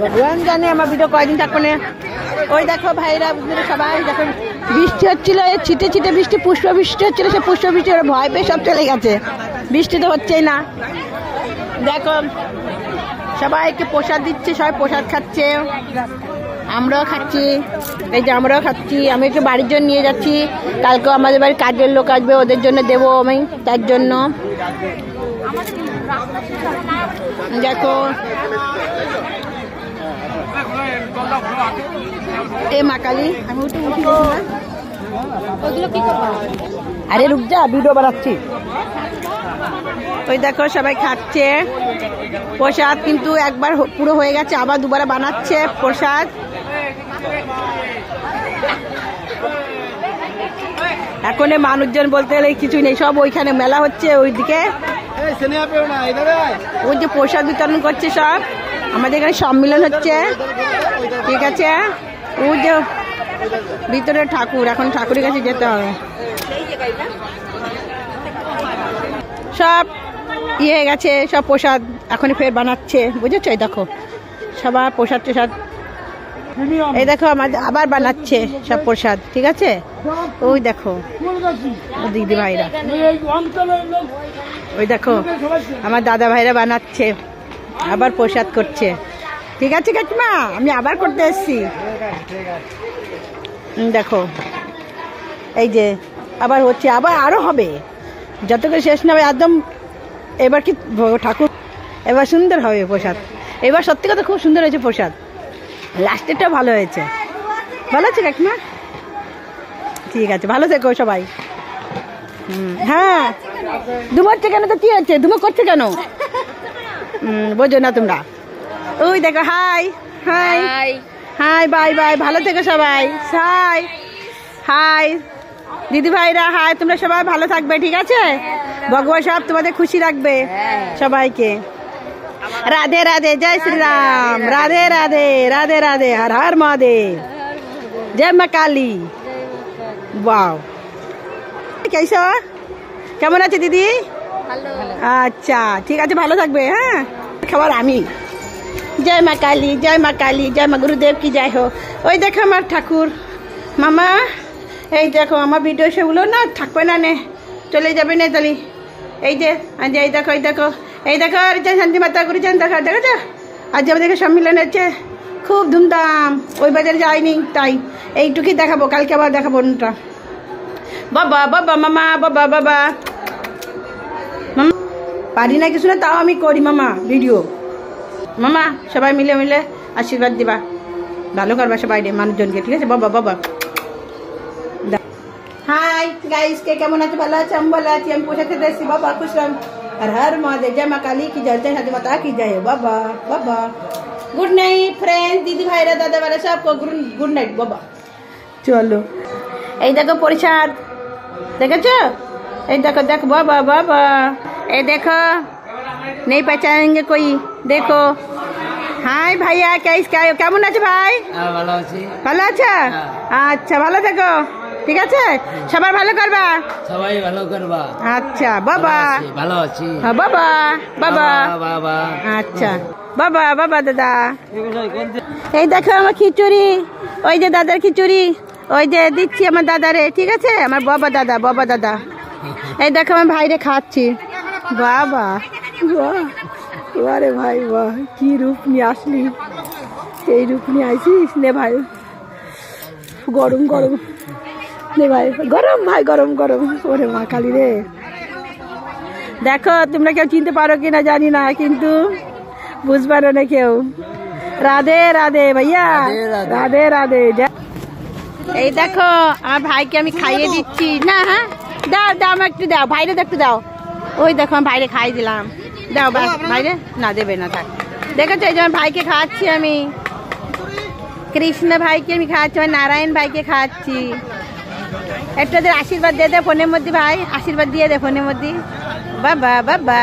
ভগবান জানে আমার ভিডিও কয়দিন থাকবো না। ওই দেখো ভাইরা সবাই দেখো, বৃষ্টি হচ্ছিল, ছিটে ছিটে বৃষ্টি, পুষ্প বৃষ্টি হচ্ছিল, সে পুষ্প বৃষ্টি ওরা ভয় পেয়ে সব চলে গেছে, বৃষ্টি তো হচ্ছেই না। দেখো সবাইকে প্রসাদ দিচ্ছে, সবাই প্রসাদ খাচ্ছে, আমরাও খাচ্ছি, এই যে আমরাও খাচ্ছি। আমি একটু বাড়ির জন্য নিয়ে যাচ্ছি, কালকে আমাদের বাড়ির কাজের লোক আসবে, ওদের জন্য দেবো আমি, তার জন্য। দেখো এ মা কালী, আমি উঠে উঠি, আরে রুক যা, ভিডিও বানাচ্ছি। ওই দেখো সবাই খাচ্ছে প্রসাদ, কিন্তু একবার পুরো হয়ে গেছে, আবার দুবার বানাচ্ছে প্রসাদ। এখন মানুষজন বলতে গেলে কিছুই নেই, সব ওইখানে মেলা হচ্ছে, ওইদিকে ওই যে প্রসাদ বিতরণ করছে সব, আমাদের এখানে সম্মিলন হচ্ছে, ঠিক আছে। ওই যে ভিতরে ঠাকুর, এখন ঠাকুরের কাছে যেতে হবে। সব ইয়ে হয়ে গেছে, সব প্রসাদ এখন ফের বানাচ্ছে, বুঝেছো? এই দেখো সবার প্রসাদ টোসাদ, এই দেখো আমাদের আবার বানাচ্ছে সব প্রসাদ, ঠিক আছে। ওই দেখো দিদি ভাইরা, ওই দেখো আমার দাদা ভাইরা বানাচ্ছে, আবার প্রসাদ করছে, ঠিক আছে কাকিমা, আমি আবার করতে এসছি। দেখো এই যে আবার হচ্ছে, আবার আরো হবে, যত করে শেষ না হবে একদম। এবার কি ঠাকুর, এবার সুন্দর হবে প্রসাদ, এবার সত্যি কথা খুব সুন্দর হয়েছে প্রসাদ, লাস্টেরটা ভালো হয়েছে। ভালো আছে কাকিমা? ঠিক আছে, ভালো থেকো সবাই। হ্যাঁ, ধুমোচ্ছে কেন? তো কি হচ্ছে, ধুমো করছে কেন? বোঝো না তোমরা। ওই দেখো, high high high, bye bye, ভালো থেকো সবাই, হাই হাই দিদি ভাইরা, হাই, তোমরা সবাই ভালো থাকবে, ঠিক আছে। ভগবান সব তোমাদের খুশি রাখবে সবাইকে। রাধে রাধে, জয় শ্রীরাম, রাধে রাধে, রাধে রাধে, হর হর মহাদেব, জয় মা কালী। বাও, কেসা কেমন আছে দিদি? আচ্ছা ঠিক আছে, ভালো থাকবে। হ্যাঁ, খাবার আমি। জয় মা কালী, জয় মা কালী, জয় মা গুরুদেব কি জয় হোক। ওই দেখো আমার ঠাকুর মামা, এই দেখো আমার ভিডিও সেগুলো না থাকবে না, নে চলে যাবে না তাহলে। এই যে এই দেখো, এই দেখো, এই দেখো শান্তি মাতা গুরুচান, দেখো দেখো, আজ আমাদের সম্মিলন হচ্ছে, খুব ধুমধাম। ওই বাজারে যাইনি, তাই এইটুকুই দেখাবো, কালকে আবার দেখাবো ওটা। বাবা বাবা মামা, বাবা বাবা মামা, পারি না কিছু না, তাও আমি করি মামা ভিডিও। মামা সবাই মিলে মিলে আশীর্বাদ দিবা, ভালো করবা সবাই মানুষজনকে, ঠিক আছে। বাবা বাবা, হাই গাইস, কে কেমন আছে? ভালো আছে? আমি ভালো আছি, আমি পোষা খেতে এসেছি। বাবা খুশরাম, আর হর মহাদেব, জয় মা কালী কি জয়, জয় মাতা কি জয়। বাবা বাবা, গুড নাইট ফ্রেন্ড, দিদি ভাইরা, দাদা ভাইরা সবকে গুড নাইট বাবা। চলো এই দেখো প্রসাদ, দেখেছো? এই দেখো দেখো, বাবা বাবা, এই দেখো, নেই পहचानेंगे कोई, देखो। হাই ভাইয়া, কেমন আছে ভাই? ভালো আছি। ভালো আছে? আচ্ছা ভালো থেকো, ঠিক আছে। সবাই ভালো করবা, সবাই ভালো করবা। আচ্ছা বাবা, ভালো আছি। বাবা বাবা বাবা, আচ্ছা বাবা বাবা। দাদা এই দেখো আমার খিচুড়ি, ওই যে দাদার খিচুড়ি, ওই যে দিচ্ছি আমার দাদারে, ঠিক আছে। আমার বাবা দাদা, বাবা দাদা। এই দেখো আমার ভাইরে খাচ্ছি। বাবা আরে ভাই, বাহ কি রূপ নিয়ে আসলি, এই রূপ নিয়ে আইসিস নে ভাই। গরম গরম নে ভাই, গরম ভাই, গরম গরম। ওরে মা কালী রে, দেখো তোমরা কেউ চিনতে পারো কিনা জানি না, কিন্তু বুঝতে পারো না কেউ। রাধে রাধে ভাইয়া, রাধে রাধে। এই দেখো আমার ভাইকে আমি খাইয়ে দিচ্ছি না। হ্যাঁ দাও দাও, আমার একটু দাও, ভাইরে একটু দাও। ওই দেখো আমি ভাইরে খাই দিলাম, দাও ভাইরে। না দেবে না, থাক। দেখেছো এই যে আমার ভাইকে খাওয়াচ্ছি আমি, কৃষ্ণ ভাইকে আমি খাওয়াচ্ছি, আমার নারায়ণ ভাইকে খাওয়াচ্ছি। একটু ওদের আশীর্বাদ দিয়ে দে ফোনের মধ্যে, ভাই আশীর্বাদ দিয়ে দে ফোনের মধ্যে। বাবা বাবা।